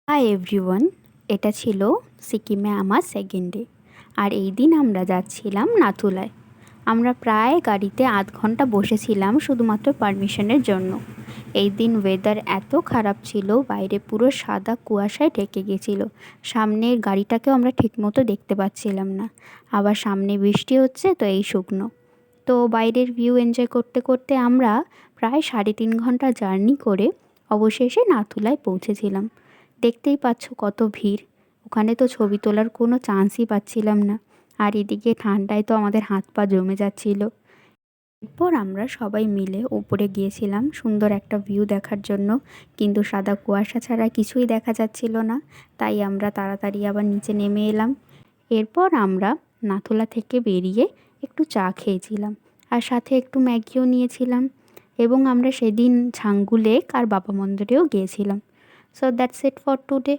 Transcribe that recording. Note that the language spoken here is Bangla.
হাই এভরিওয়ান, এটা ছিল সিকিমে আমার সেকেন্ড ডে। আর এই দিন আমরা যাচ্ছিলাম নাথুলায়। আমরা প্রায় গাড়িতে আধ ঘন্টা বসেছিলাম শুধুমাত্র পারমিশনের জন্য। এই দিন ওয়েদার এত খারাপ ছিল, বাইরে পুরো সাদা কুয়াশায় ঢেকে গেছিলো। সামনের গাড়িটাকেও আমরা ঠিকমতো দেখতে পাচ্ছিলাম না। আবার সামনে বৃষ্টি হচ্ছে, তো এই শুকনো। তো বাইরের ভিউ এনজয় করতে করতে আমরা প্রায় 3.5 ঘন্টা জার্নি করে অবশেষে নাথুলায় পৌঁছেছিলাম। দেখতেই পাচ্ছ কত ভিড়। ওখানে তো ছবি তোলার কোনো চান্সই পাচ্ছিলাম না। আর এদিকে ঠান্ডায় তো আমাদের হাত পা জমে যাচ্ছিল। এরপর আমরা সবাই মিলে উপরে গিয়েছিলাম সুন্দর একটা ভিউ দেখার জন্য, কিন্তু সাদা কুয়াশা ছাড়া কিছুই দেখা যাচ্ছিল না। তাই আমরা তাড়াতাড়ি আবার নিচে নেমে এলাম। এরপর আমরা নাথুলা থেকে বেরিয়ে একটু চা খেয়েছিলাম, আর সাথে একটু ম্যাগিও নিয়েছিলাম। এবং আমরা সেদিন ঝাঙ্গু লেক আর বাবা মন্দিরেও গিয়েছিলাম। So that's it for today.